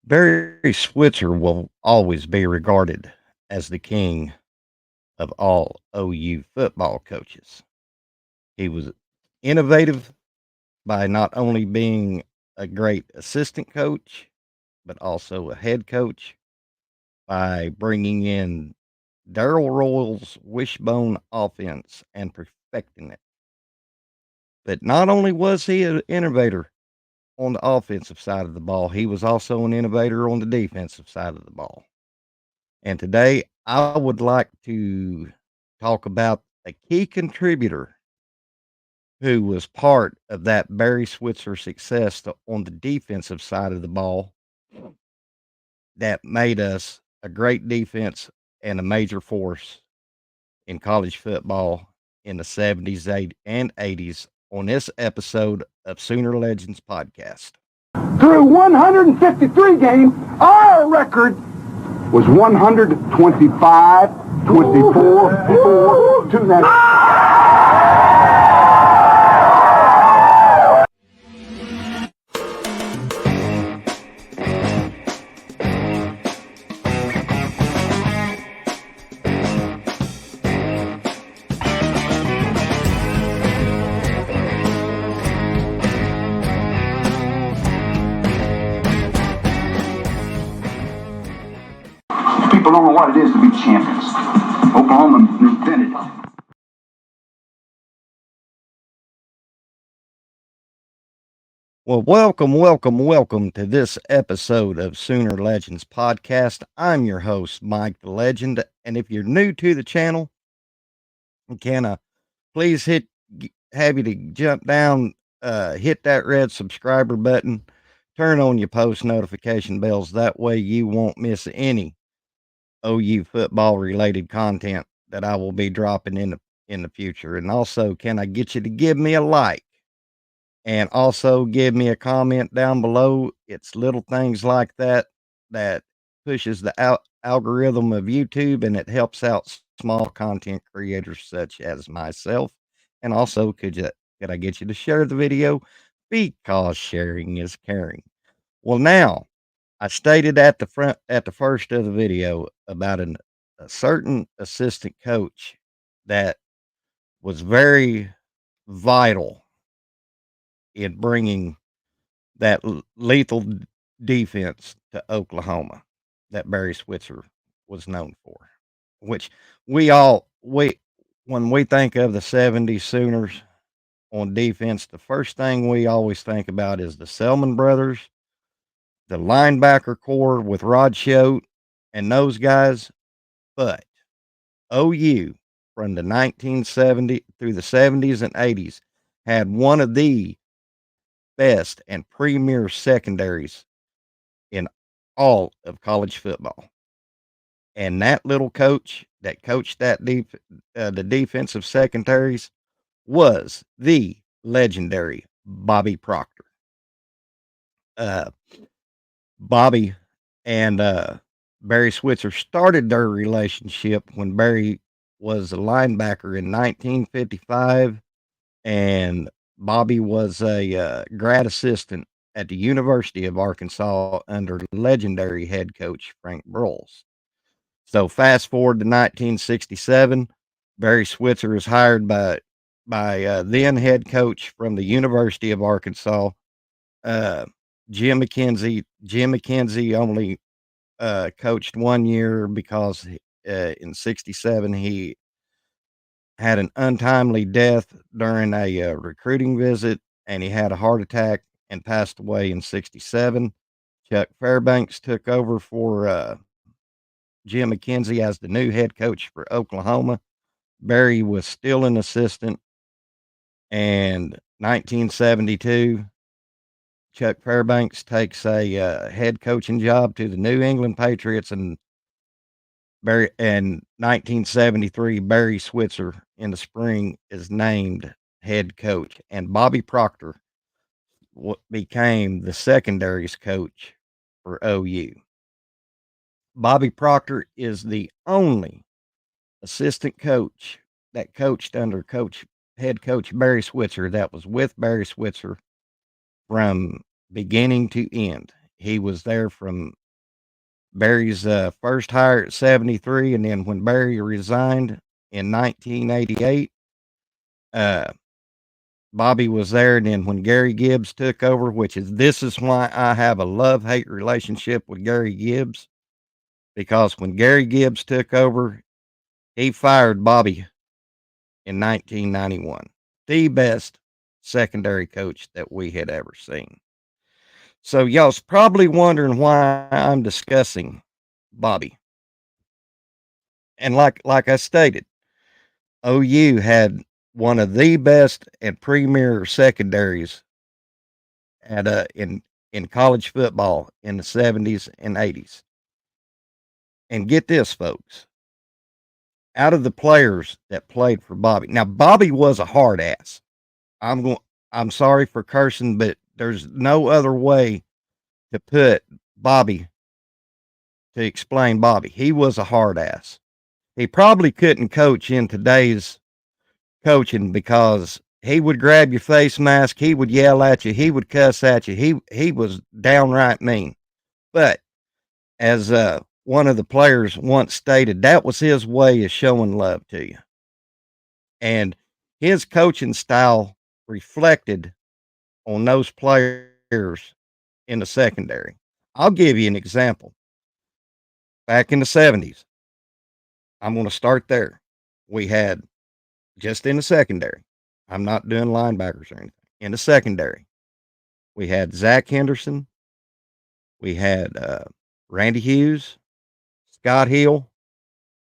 Barry Switzer will always be regarded as the king of all OU football coaches. He was innovative by not only being a great assistant coach, but also a head coach by bringing in Darrell Royal's wishbone offense and perfecting it. But not only was he an innovator on the offensive side of the ball, he was also an innovator on the defensive side of the ball. And today I would like to talk about a key contributor who was part of that Barry Switzer success on the defensive side of the ball that made us a great defense and a major force in college football in the 70s and 80s on this episode of Sooner Legends Podcast. Through 153 games, our record was 125, 24, 4 to that. People don't know what it is to be champions. Oklahoma invented it. Well, welcome to this episode of Sooner Legends Podcast. I'm your host, Mike the Legend, and if you're new to the channel, can I please have you to jump down, hit that red subscriber button, turn on your post notification bells. That way you won't miss any OU football related content that I will be dropping in the future. And also, can I get you to give me a like? And also give me a comment down below. It's little things like that that pushes the algorithm of YouTube, and it helps out small content creators such as myself. And also, could I get you to share the video because sharing is caring. Well, now I stated at the first of the video about a certain assistant coach that was very vital in bringing that lethal defense to Oklahoma that Barry Switzer was known for, which we when we think of the 70s Sooners on defense, the first thing we always think about is the Selman brothers, the linebacker core with Rod Choate and those guys. But OU from the 1970 through the 70s and 80s had one of the best and premier secondaries in all of college football. And that little coach that coached the defensive secondaries was the legendary Bobby Proctor. Uh, Bobby and Barry Switzer started their relationship when Barry was a linebacker in 1955, and Bobby was a grad assistant at the University of Arkansas under legendary head coach Frank Broyles. So fast forward to 1967, Barry Switzer is hired by then head coach from the University of Arkansas, uh, Jim McKenzie. Jim McKenzie only coached 1 year because in '67 he had an untimely death during a recruiting visit, and he had a heart attack and passed away in '67. Chuck Fairbanks took over for Jim McKenzie as the new head coach for Oklahoma. Barry was still an assistant, and 1972, Chuck Fairbanks takes a head coaching job to the New England Patriots, and 1973, Barry Switzer in the spring is named head coach, and Bobby Proctor became the secondaries coach for OU. Bobby Proctor is the only assistant coach that coached under head coach Barry Switzer that was with Barry Switzer from beginning to end. he was there from Barry's first hire at 73, and then when Barry resigned in 1988, uh, Bobby was there. And then when Gary Gibbs took over, this is why I have a love-hate relationship with Gary Gibbs, because when Gary Gibbs took over, he fired Bobby in 1991, the best secondary coach that we had ever seen. So y'all's probably wondering why I'm discussing Bobby. And like I stated, OU had one of the best and premier secondaries at in college football in the 70s and 80s. And get this, folks, out of the players that played for Bobby. Now Bobby was a hard ass. I'm going I'm sorry for cursing, but there's no other way to put Bobby to explain Bobby. He was a hard ass. He probably couldn't coach in today's coaching because he would grab your face mask, he would yell at you, he would cuss at you. He was downright mean. But as one of the players once stated, that was his way of showing love to you. And his coaching style reflected on those players in the secondary. I'll give you an example. Back in the 70s, I'm going to start there. We had just in the secondary. I'm not doing linebackers or anything. In the secondary, we had Zach Henderson. We had Randy Hughes, Scott Hill,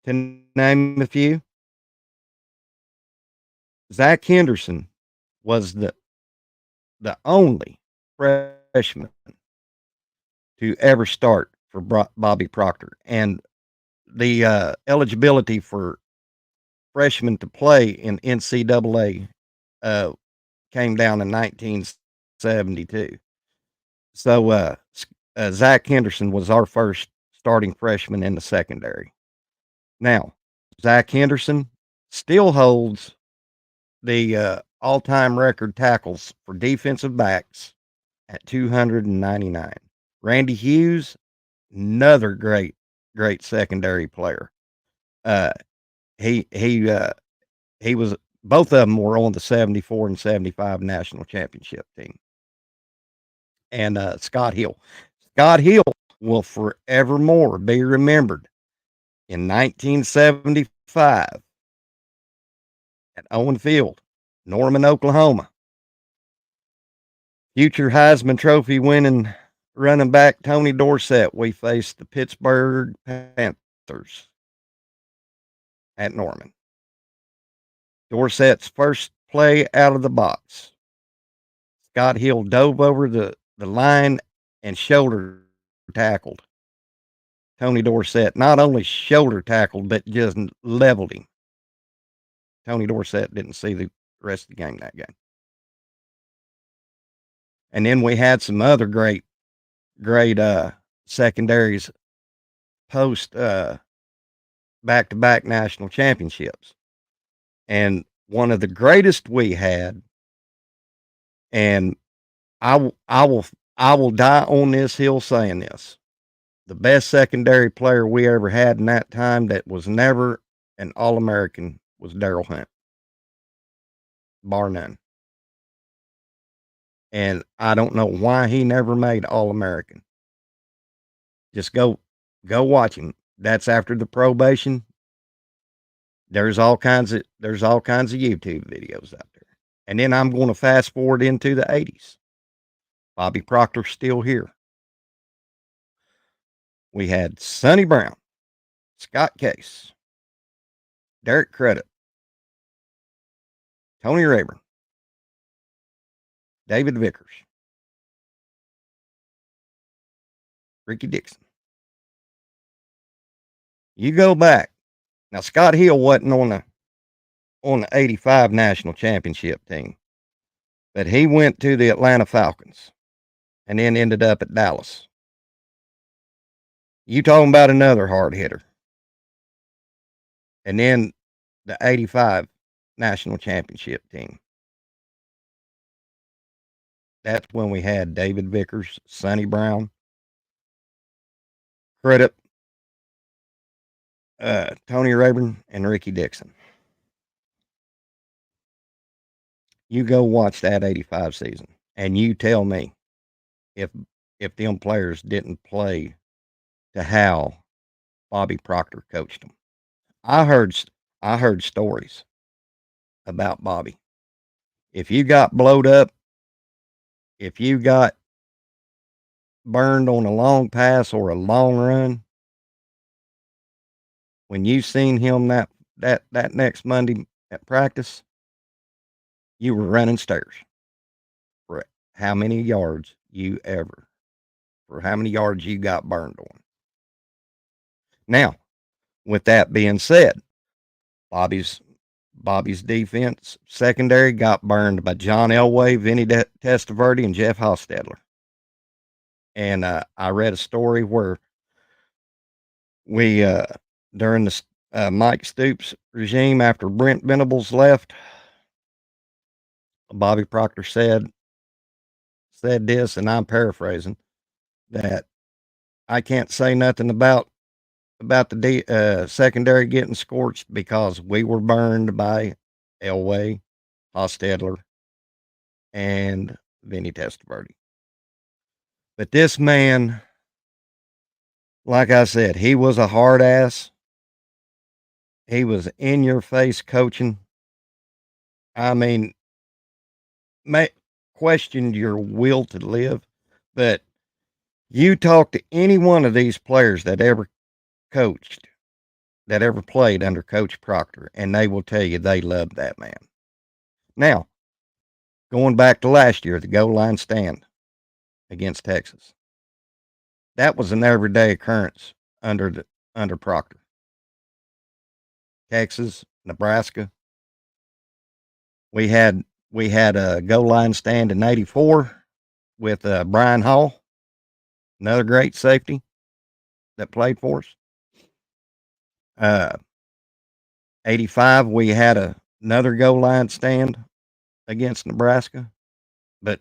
to name a few. Zach Henderson was the only freshman to ever start for Bobby Proctor, and the eligibility for freshmen to play in NCAA uh, came down in 1972. So Zach Henderson was our first starting freshman in the secondary. Now, Zach Henderson still holds the all-time record tackles for defensive backs at 299. Randy Hughes, another great secondary player. Uh, he he uh, he was both of them were on the 74 and 75 national championship team. And Scott Hill. Scott Hill will forevermore be remembered in 1975 at Owen Field, Norman, Oklahoma. Future Heisman Trophy winning running back Tony Dorsett, we faced the Pittsburgh Panthers at Norman. Dorsett's first play out of the box. Scott Hill dove over the line and shoulder tackled Tony Dorsett. Not only shoulder tackled, but just leveled him. Tony Dorsett didn't see the rest of the game that game. And then we had some other great secondaries post back-to-back national championships. And one of the greatest we had, and I will die on this hill saying this. The best secondary player we ever had in that time that was never an All-American was Daryl Hunt, bar none. And I don't know why he never made All-American. Just go watch him. That's after the probation. There's all kinds of YouTube videos out there. And then I'm going to fast forward into the 80s. Bobby Proctor's still here. We had Sonny Brown, Scott Case, Derek Credit, Tony Rayburn, David Vickers, Ricky Dixon. You go back. Now Scott Hill wasn't on the 85 national championship team, but he went to the Atlanta Falcons and then ended up at Dallas. You talking about another hard hitter. And then the 85 national championship team. That's when we had David Vickers, Sonny Brown, Credit Tony Rayburn and Ricky Dixon. You go watch that 85 season and you tell me if them players didn't play to how Bobby Proctor coached them. I heard stories about Bobby. If you got blowed up, if you got burned on a long pass or a long run, when you seen him that next Monday at practice, you were running stairs for how many yards you ever, for how many yards you got burned on. Now, with that being said, Bobby's defense secondary got burned by John Elway, Vinny Testaverde, and Jeff Hostetler. And I read a story where we during the Mike Stoops regime after Brent Venables left, Bobby Proctor said this, and I'm paraphrasing, that I can't say nothing about the secondary getting scorched because we were burned by Elway, Hostetler, and Vinny Testaverde. But this man, like I said, he was a hard ass. He was in your face coaching. I mean, questioned your will to live. But you talk to any one of these players that ever coached, that ever played under Coach Proctor, and they will tell you they loved that man. Now, going back to last year, the goal line stand against Texas. That was an everyday occurrence under Proctor. Texas, Nebraska. We had a goal line stand in '84 with Brian Hall, another great safety that played for us. '85 we had another goal line stand against Nebraska, but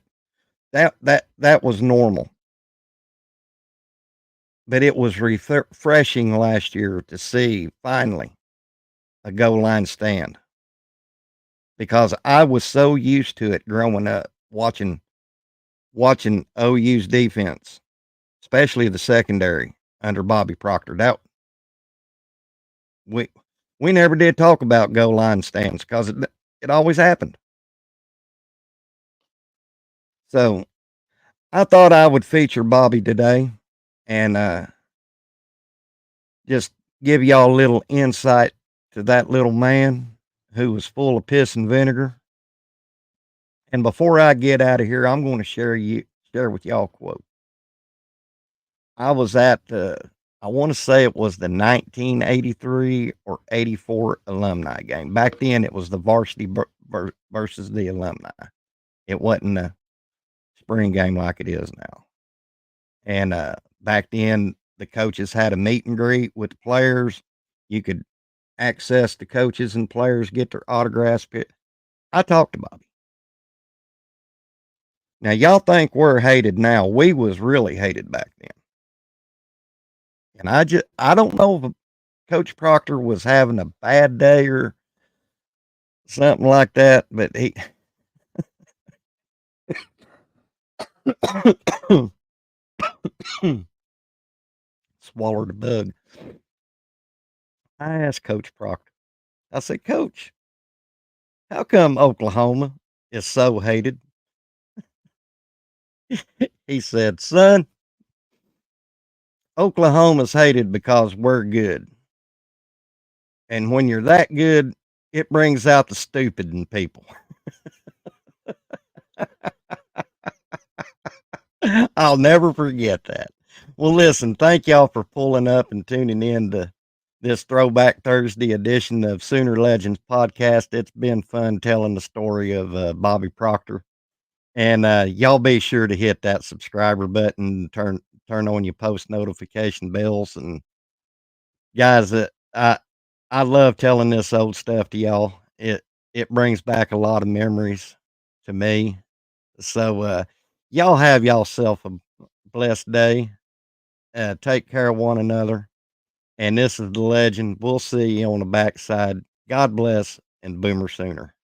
that was normal. But it was refreshing last year to see finally a goal line stand, because I was so used to it growing up, watching OU's defense, especially the secondary under Bobby Proctor. That we never did talk about goal line stands because it always happened. So I thought I would feature Bobby today and just give y'all a little insight to that little man who was full of piss and vinegar. And before I get out of here, I'm going to share with y'all a quote. I was at I want to say it was the 1983 or 84 alumni game. Back then, it was the varsity versus the alumni. It wasn't a spring game like it is now. And back then, the coaches had a meet and greet with the players. You could access the coaches and players, get their autographs. I talked to Bobby. Now, y'all think we're hated now. We was really hated back then. And I don't know if Coach Proctor was having a bad day or something like that, but he swallowed a bug. I asked Coach Proctor, I said, Coach, how come Oklahoma is so hated? He said, son, Oklahoma's hated because we're good. And when you're that good, it brings out the stupid in people. I'll never forget that. Well, listen, thank y'all for pulling up and tuning in to this Throwback Thursday edition of Sooner Legends podcast. It's been fun telling the story of Bobby Proctor. And y'all be sure to hit that subscriber button, turn on your post notification bells. And guys, I love telling this old stuff to y'all. It brings back a lot of memories to me. So y'all have y'allself a blessed day. Take care of one another. And this is the legend. We'll see you on the backside. God bless and Boomer Sooner.